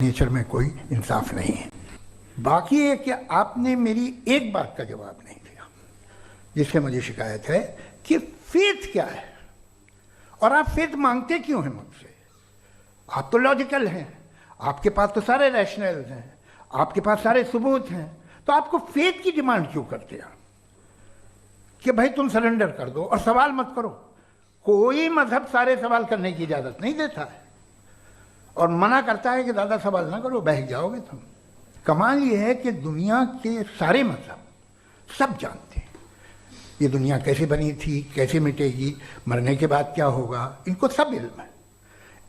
Nature में कोई इंसाफ नहीं है। बाकी है कि आपने मेरी एक बात का जवाब नहीं दिया, जिससे मुझे शिकायत है कि फेथ क्या है और आप फेथ मांगते क्यों हैं मुझसे? आप तो लॉजिकल हैं, आपके पास तो सारे रैशनल हैं, आपके पास सारे सबूत हैं, तो आपको फेथ की डिमांड क्यों करते हैं कि भाई तुम सरेंडर कर दो और सवाल मत करो? कोई मजहब सारे सवाल करने की इजाजत नहीं देता है और मना करता है कि ज़्यादा सवाल ना करो, बह जाओगे तुम। कमाल ये है कि दुनिया के सारे मजहब सब जानते हैं ये दुनिया कैसे बनी थी, कैसे मिटेगी, मरने के बाद क्या होगा, इनको सब इल्म है।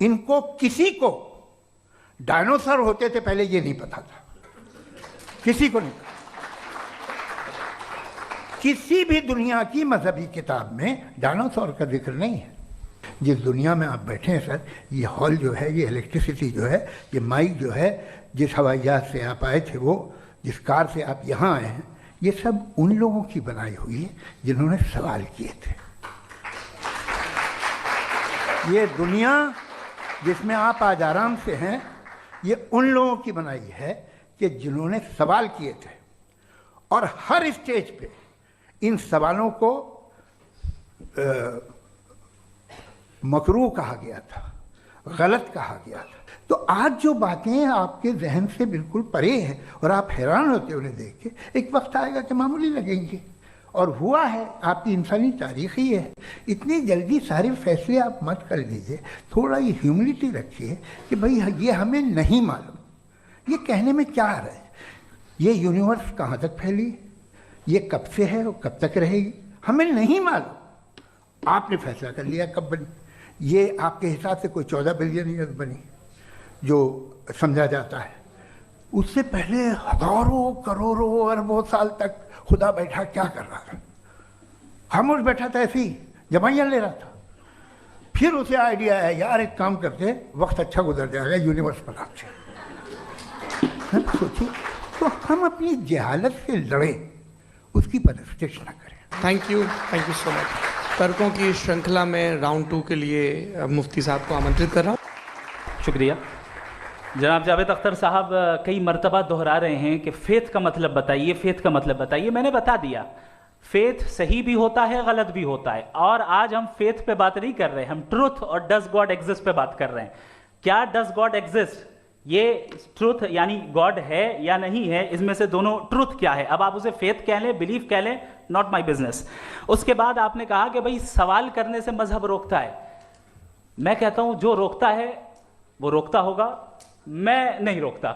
इनको किसी को डायनासोर होते थे पहले ये नहीं पता था, किसी को नहीं पता। किसी भी दुनिया की मजहबी किताब में डायनासोर का जिक्र नहीं है। जिस दुनिया में आप बैठे हैं सर, ये हॉल जो है, ये इलेक्ट्रिसिटी जो है, ये माइक जो है, जिस हवाई जहाज से आप आए थे, वो जिस कार से आप यहाँ आए हैं, ये सब उन लोगों की बनाई हुई है जिन्होंने सवाल किए थे। ये दुनिया जिसमें आप आज आराम से हैं, ये उन लोगों की बनाई है कि जिन्होंने सवाल किए थे और हर स्टेज पे इन सवालों को मकरूह कहा गया था, गलत कहा गया था। तो आज जो बातें आपके जहन से बिल्कुल परे हैं और आप हैरान होते उन्हें देख के, एक वक्त आएगा कि मामूली लगेंगे। और हुआ है, आपकी इंसानी तारीख ही है। इतनी जल्दी सारे फैसले आप मत कर लीजिए, थोड़ा ये ह्यूमिलिटी रखिए कि भाई ये हमें नहीं मालूम। ये कहने में क्या आ रहा है? ये यूनिवर्स कहाँ तक फैली, ये कब से है और कब तक रहेगी, हमें नहीं मालूम। आपने फैसला कर लिया कब बनी। ये आपके हिसाब से कोई 14 बिलियन ईयर बनी जो समझा जाता है। उससे पहले हजारों करोड़ों अरबों साल तक खुदा बैठा क्या कर रहा था? खामोश बैठा था, ऐसे ही जमाइयाँ ले रहा था। फिर उसे आइडिया आया, यार एक काम करते, वक्त अच्छा गुजर जाएगा, यूनिवर्स बनाते। सोचिए, तो हम अपनी जहालत से लड़े, उसकी परस्तिश न करें। Thank you so much. तर्कों की श्रृंखला में राउंड 2 के लिए मुफ्ती साहब को आमंत्रित कर रहा हूँ। शुक्रिया। जनाब जावेद अख्तर साहब कई मरतबा दोहरा रहे हैं कि फेथ का मतलब बताइए, फेथ का मतलब बताइए। मैंने बता दिया, फेथ सही भी होता है, गलत भी होता है। और आज हम फेथ पे बात नहीं कर रहे, हम ट्रुथ और डज गॉड एग्जिस्ट पे बात कर रहे हैं। क्या डज गॉड एग्जिस्ट, ये ट्रुथ यानी गॉड है या नहीं है, इसमें से दोनों ट्रुथ क्या है। अब आप उसे फेथ कह लें, बिलीफ कह लें, नॉट माई बिजनेस। उसके बाद आपने कहा कि भाई सवाल करने से मजहब रोकता है। मैं कहता हूं जो रोकता है वो रोकता होगा, मैं नहीं रोकता।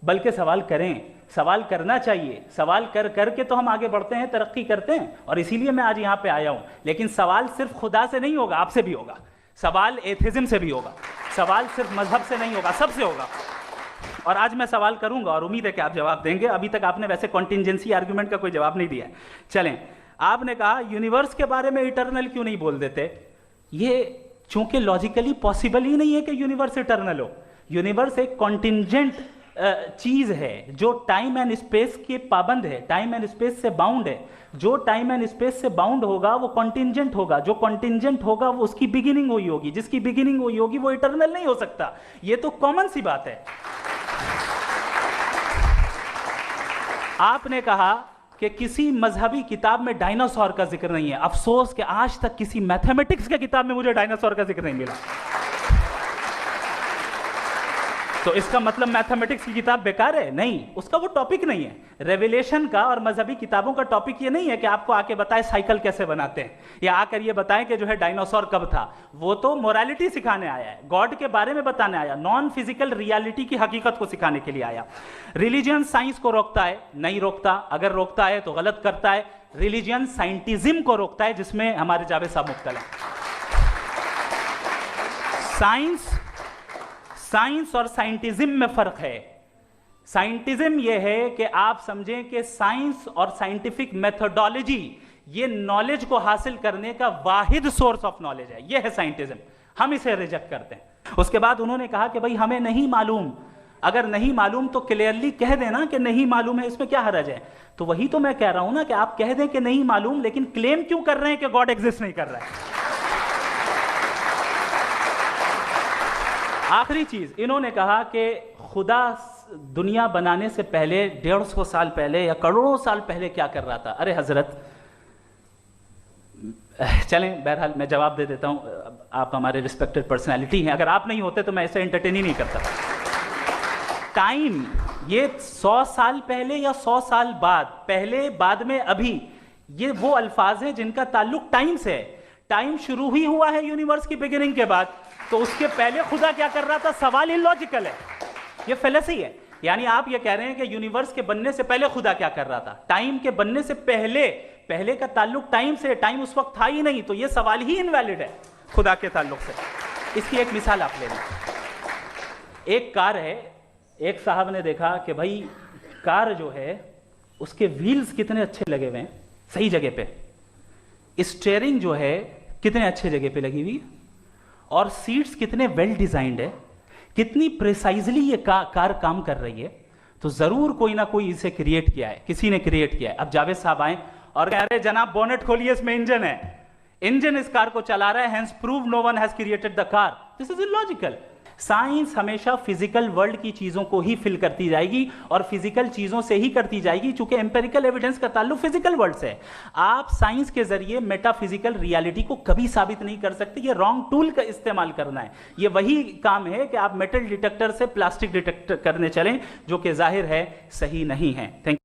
बल्कि सवाल करें, सवाल करना चाहिए। सवाल कर करके तो हम आगे बढ़ते हैं, तरक्की करते हैं, और इसीलिए मैं आज यहां पे आया हूं। लेकिन सवाल सिर्फ खुदा से नहीं होगा, आपसे भी होगा। सवाल एथिज्म से भी होगा, सवाल सिर्फ मजहब से नहीं होगा, सबसे होगा। और आज मैं सवाल करूंगा और उम्मीद है कि आप जवाब देंगे। अभी तक आपने वैसे कॉन्टिंजेंसी आर्गुमेंट का कोई जवाब नहीं दिया। चलें, आपने कहा यूनिवर्स के बारे में इटर्नल क्यों नहीं बोल देते। ये चूंकि लॉजिकली पॉसिबल ही नहीं है कि यूनिवर्स इटर्नल हो। यूनिवर्स एक कॉन्टिंजेंट चीज है जो टाइम एंड स्पेस के पाबंद है, टाइम एंड स्पेस से बाउंड है। जो टाइम एंड स्पेस से बाउंड होगा वो कॉन्टिंजेंट होगा, जो कॉन्टिंजेंट होगा वो उसकी बिगिनिंग हुई होगी, जिसकी बिगिनिंग हुई होगी वो इटर्नल नहीं हो सकता। ये तो कॉमन सी बात है। आपने कहा कि किसी मजहबी किताब में डायनासोर का जिक्र नहीं है। अफसोस कि आज तक किसी मैथमेटिक्स की किताब में मुझे डायनासोर का जिक्र नहीं मिला। तो इसका मतलब मैथमेटिक्स की किताब बेकार है? नहीं, उसका वो टॉपिक नहीं है। रेवलेशन का और मजहबी किताबों का टॉपिक ये नहीं है कि आपको आके बताए साइकिल कैसे बनाते हैं, या आकर ये बताएं कि जो है डायनासोर कब था। वो तो मोरालिटी सिखाने आया है, गॉड के बारे में बताने आया, नॉन फिजिकल रियलिटी की हकीकत को सिखाने के लिए आया। रिलीजियन साइंस को रोकता है? नहीं रोकता। अगर रोकता है तो गलत करता है। रिलीजियन साइंटिज्म को रोकता है, जिसमें हमारे जावेद साहब मुब्तला हैं। साइंस और साइंटिज्म में फर्क है। साइंटिज्म यह है कि आप समझें कि साइंस और साइंटिफिक मेथोडोलॉजी ये नॉलेज को हासिल करने का वाहिद सोर्स ऑफ नॉलेज है। यह है साइंटिज्म। हम इसे रिजेक्ट करते हैं। उसके बाद उन्होंने कहा कि भाई हमें नहीं मालूम। अगर नहीं मालूम तो क्लियरली कह देना कि नहीं मालूम है, इसमें क्या हर्ज है। तो वही तो मैं कह रहा हूं ना कि आप कह दें कि नहीं मालूम, लेकिन क्लेम क्यों कर रहे हैं कि गॉड एग्जिस्ट नहीं कर रहा है। आखिरी चीज, इन्होंने कहा कि खुदा दुनिया बनाने से पहले 150 साल पहले या करोड़ों साल पहले क्या कर रहा था। अरे हजरत, चलें, बहरहाल मैं जवाब दे देता हूं, आप हमारे रिस्पेक्टेड पर्सनालिटी हैं, अगर आप नहीं होते तो मैं ऐसे एंटरटेन ही नहीं करता। टाइम, ये 100 साल पहले या 100 साल बाद, पहले बाद में अभी, ये वो अल्फाज हैं जिनका ताल्लुक टाइम से है। टाइम शुरू ही हुआ है यूनिवर्स की बिगिनिंग के बाद, तो उसके पहले खुदा क्या कर रहा था, सवाल इलॉजिकल है, ये फेलेसी है। यानी आप ये कह रहे हैं कि यूनिवर्स के बनने से पहले खुदा क्या कर रहा था, टाइम के बनने से पहले, पहले का ताल्लुक टाइम से, टाइम उस वक्त था ही नहीं, तो ये सवाल ही इनवैलिड है खुदा के ताल्लुक से। इसकी एक मिसाल आप ले लें। एक कार है, एक साहब ने देखा कि भाई कार जो है उसके व्हील्स कितने अच्छे लगे हुए हैं, सही जगह पे, स्टीयरिंग जो है कितने अच्छे जगह पे लगी हुई, और सीट्स कितने वेल डिजाइंड है, कितनी प्रिसाइजली ये कार काम कर रही है, तो जरूर कोई ना कोई इसे क्रिएट किया है, किसी ने क्रिएट किया है। अब जावेद साहब आए और कह रहे जनाब बोनेट खोलिए, इसमें इंजन है, इंजन इस कार को चला रहा है, hence prove no one has created the car. This is illogical. Science हमेशा फिजिकल वर्ल्ड की चीजों को ही फिल करती जाएगी और फिजिकल चीजों से ही करती जाएगी, चूंकि एम्पेरिकल एविडेंस का ताल्लुक फिजिकल वर्ल्ड से है। आप साइंस के जरिए मेटाफिजिकल रियलिटी को कभी साबित नहीं कर सकते, ये रॉन्ग टूल का इस्तेमाल करना है। ये वही काम है कि आप मेटल डिटेक्टर से प्लास्टिक डिटेक्टर करने चलें, जो कि जाहिर है सही नहीं है। थैंक